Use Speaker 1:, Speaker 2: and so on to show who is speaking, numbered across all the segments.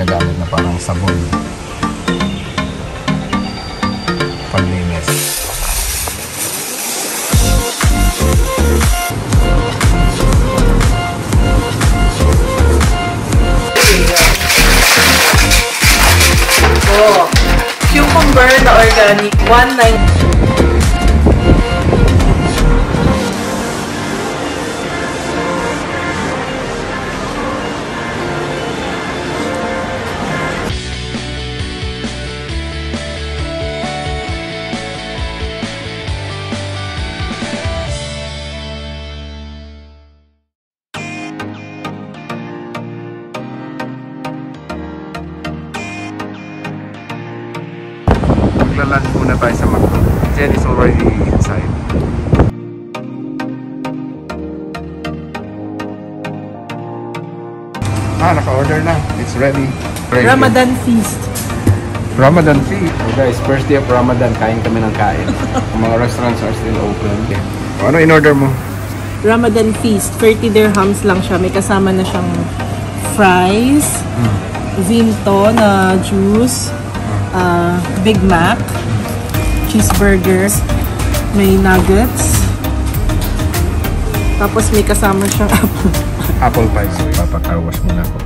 Speaker 1: ginagamit na parang sabon panlinis.
Speaker 2: Oh, cucumber na organic, 190.
Speaker 1: Magla-lunch muna tayo sa McDo. Jen is already inside. Naka-order na. It's ready.
Speaker 2: Ramadan feast.
Speaker 1: Ramadan feast. Oh guys, first day of Ramadan, kain kami ng kain. Mga restaurants are still open. Ano in-order mo?
Speaker 2: Ramadan feast. 30 dirhams lang siya. May kasama na siyang fries, Vimto na juice, Big Mac, cheeseburgers, may nuggets, tapos may kasama siyang
Speaker 1: apple pie. So ipapakawash muna ako.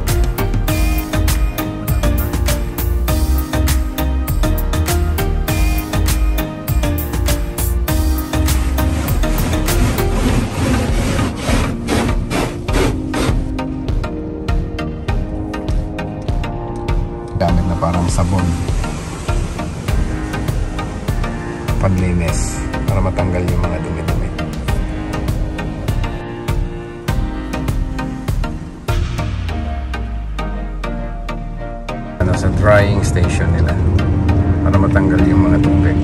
Speaker 1: Gamit na parang sabon panlinis para matanggal yung mga dumi-dumi. Sa drying station nila para matanggal yung mga tubig.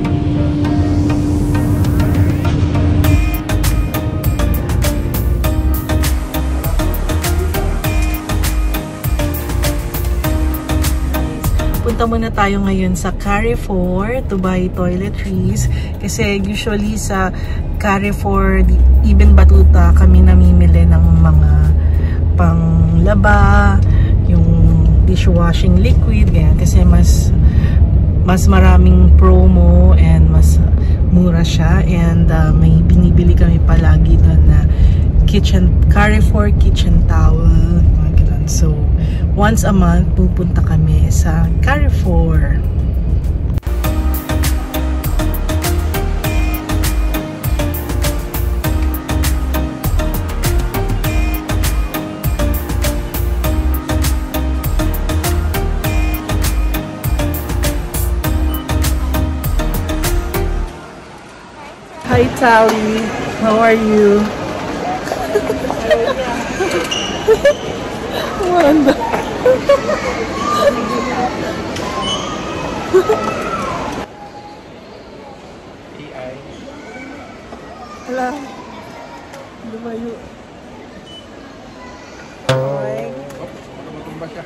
Speaker 2: Punta muna tayo ngayon sa Carrefour to buy toiletries kasi usually sa Carrefour, even Batuta, kami namimili ng mga panglaba, yung dishwashing liquid, ganyan, kasi mas maraming promo and mas mura siya, and may binibili kami palagi doon na Carrefour kitchen towel, ganun. So once a month pupunta kami sa Carrefour. Hi Tally, how are you? Wanda.
Speaker 1: AI.
Speaker 2: Hala. Lumayo.
Speaker 1: Matumba siya.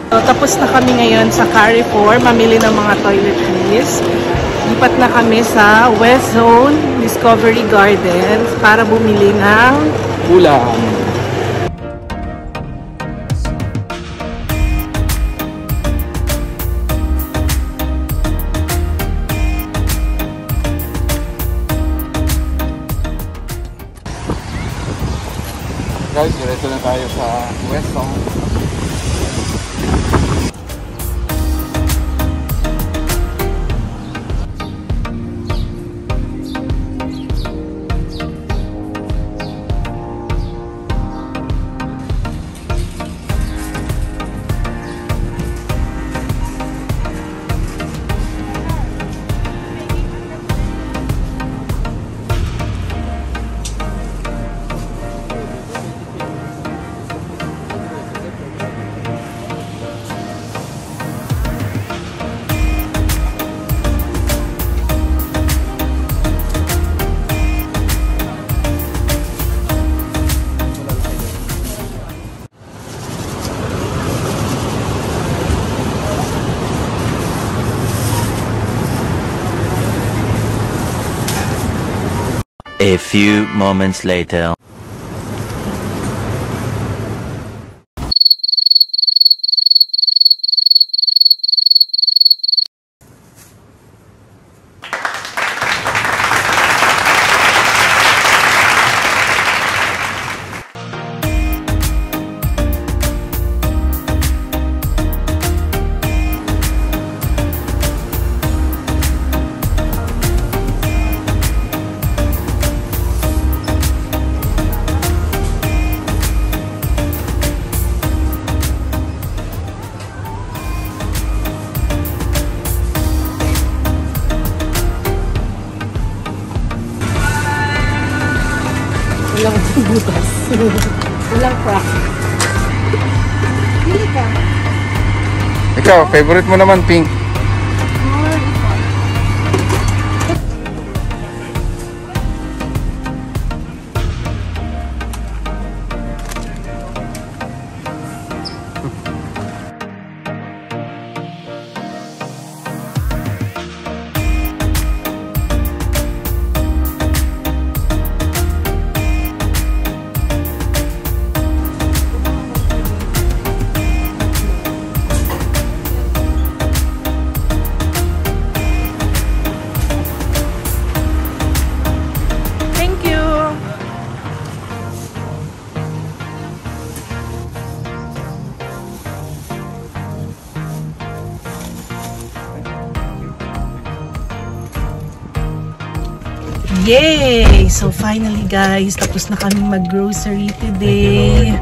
Speaker 2: So, tapos na kami ngayon sa Carrefour, mamili ng mga toiletries. Lipat na kami sa West Zone Discovery Gardens para bumili ng
Speaker 1: ulam. Guys, diretso na tayo sa West Zone.
Speaker 3: A few moments later.
Speaker 2: Walang butas. Walang crack. Pili ka.
Speaker 1: Ikaw, favorite mo naman pink.
Speaker 2: Yay! So finally guys, tapos na kami mag-grocery today.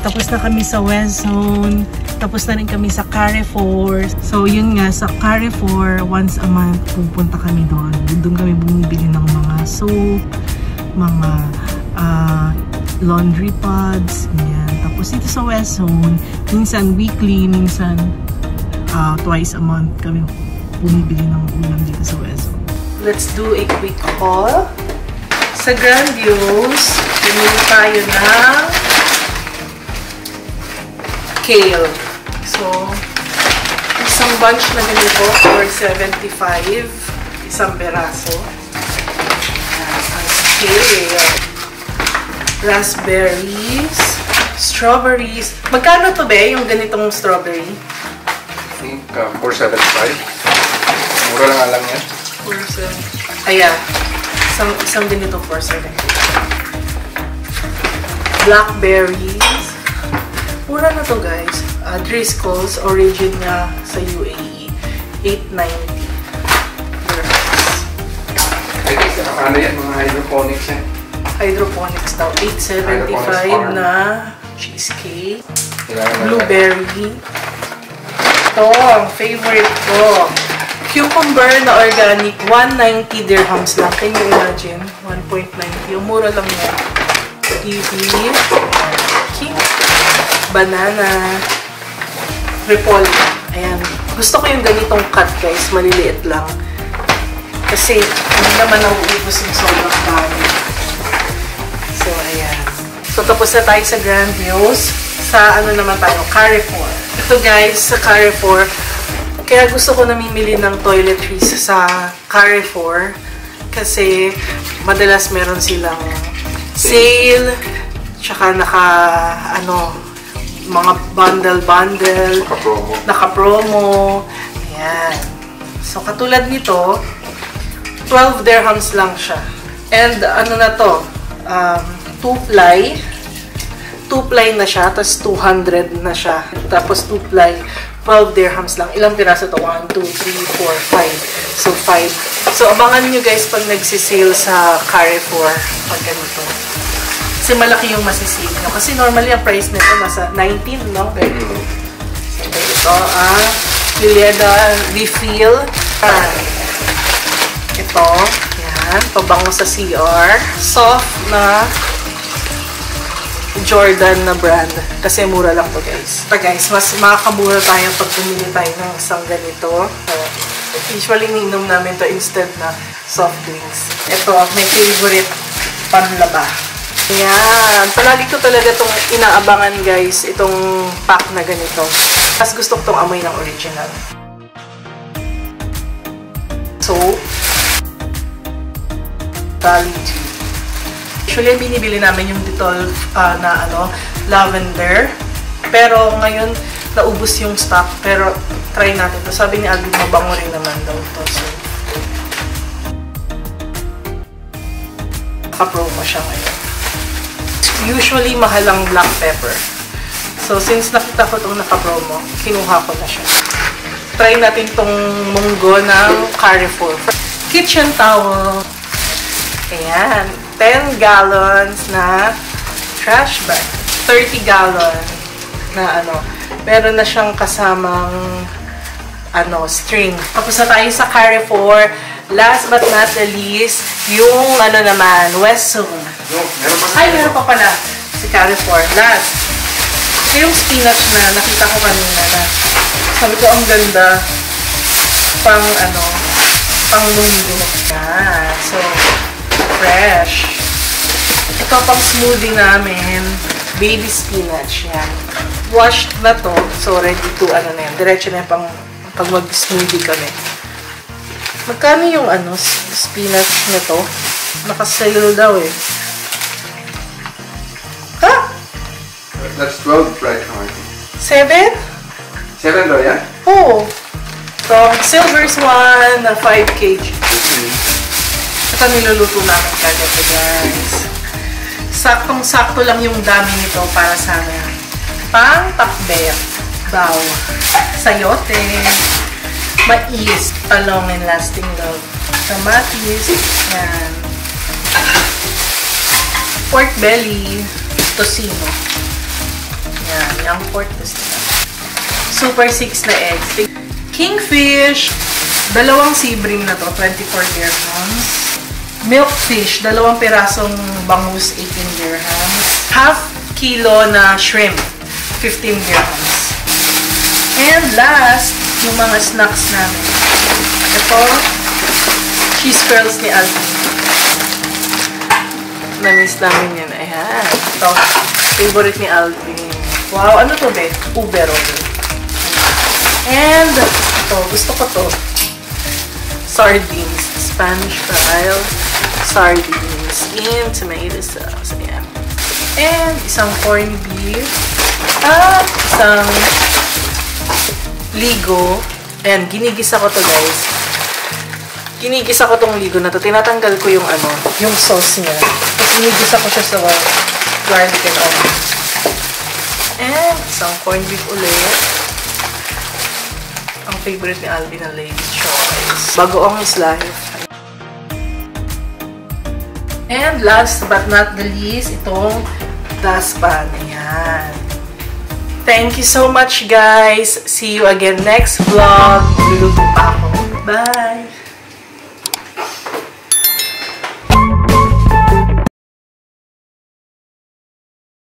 Speaker 2: Tapos na kami sa West Zone. Tapos na rin kami sa Carrefour. So yun nga, sa Carrefour, once a month pupunta kami doon. Doon kami bumibili ng mga soap, mga laundry pads, yan. Tapos dito sa West Zone, minsan weekly, minsan twice a month kami bumibili ng ulam dito sa West Zone. Let's do a quick haul. Sa Grandiose, bumili tayo ng kale. So, isang bunch na ganito for 75, isang beraso. Ang kale. Raspberries, strawberries. Magkano to be, yung ganitong strawberry?
Speaker 1: I think 475. Mura lang yan.
Speaker 2: 475. Ayan. Isang ganito 475. Blackberries. Mura na to guys. Driscoll's, origin niya sa UAE. 890.
Speaker 1: Ano yan? Mga hydroponics yan.
Speaker 2: Hydroponics daw. 875 na cheesecake. Blueberry. Ito, ang favorite ko. Cucumber na organic, 190 dirhams lang. Can you imagine? 1.90. Yung mura lang yan. Kiwi. Banana. Repolyo. Ayan. Gusto ko yung ganitong cut guys. Maliliit lang. Kasi hindi naman nauubos yung sobrang dami. So, ayan. So, tapos na tayo sa Grandiose. Sa ano naman tayo? Carrefour. Ito guys, sa Carrefour. Kaya gusto ko namimili ng toiletries sa Carrefour kasi madalas meron silang sale, tsaka mga bundle, naka-promo. Ayan. So, katulad nito, 12 dirhams lang siya. And ano na to, 2-ply. 2-ply na siya, tapos 200 na siya. Tapos 2-ply, 12 dirhams lang. Ilang piraso to? 1, 2, 3, 4, 5. So, 5. So, abangan nyo guys pag nagsisale sa Carrefour. Pag ganito. Kasi malaki yung masisale nyo. Kasi normally ang price nito nasa 19, no? Pero, so, ito, Pileda refill. Ito, yan. Pabango sa CR. Soft na Jordan na brand. Kasi mura lang to guys. Ito guys, mas makakamura tayo pag bumili tayo ng isang ganito. Usually, ininom namin to instead na soft drinks. Ito, my favorite panlaba. Ayan. Palagi ko talaga itong inaabangan guys. Itong pack na ganito. Mas gusto ko itong amoy ng original. So, Valley Dew. Usually, binibili namin yung Dettol na lavender. Pero ngayon, naubos yung stock. Pero try natin to. Sabi ni Alvin, mabango rin naman daw to. So, naka-promo siya ngayon. Usually, mahal ang black pepper. So, since nakita ko itong naka-promo, kinuha ko na siya. Try natin itong munggo ng Carrefour. Kitchen towel. Ayan. 10 gallons na trash bag. 30 gallon na meron na siyang kasamang string. Tapos na tayo sa Carrefour. Last but not the least, yung naman, Westzone. Ay, meron pa pala si Carrefour. Last. Yung spinach na nakita ko kanina na sabi ko ang ganda pang lunggo. Yan. So, fresh. Ito pang smoothie namin. Baby spinach. Yan. Washed na to. So, ready to na yan. Diretso na yan pag mag-smoothie kami. Magkano yung spinach na to? Nakasale daw eh. Ha?
Speaker 1: That's 12 right now, I think.
Speaker 2: 7?
Speaker 1: 7 daw yan?
Speaker 2: Oo. So, silver's one na 5 kg. Ito niluluto namin kagad, guys. Saktong-sakto lang yung dami nito para sa amin. Pang takbet. Daw. Sayote. Mais. Long and lasting love. Kamatis. Yan. Pork belly. Tocino. Yan. Yung pork tocino. Super 6 na eggs. Kingfish. Dalawang sea bream na to. 24 dirhams. Milkfish. 2 pirasong bangus. 18 dirhams. Half kilo na shrimp. 15 dirhams. And last, yung mga snacks namin. Ito, cheese curls ni Alvin. Na-miss namin yun. Ayan. Ito, favorite ni Alvin. Wow, ano to, be? Ube roll. And, ito, gusto ko to. Sardines. Spanish style sardines in tomato sauce. Ayan. And, isang corned beef. At isang ligo. Ayan, ginigisa ko to, guys. Ginigisa ko tong ligo na to. Tinatanggal ko yung yung sauce niya. Tapos ginigisa ko siya sa garlic and onion. And isang corned beef ulit. Ang favorite ni Alvin na Lady's Choice. Bagoong is life. And last but not the least, itong daspan. Ayan. Thank you so much, guys. See you again next vlog. Luluto pa ako. Bye!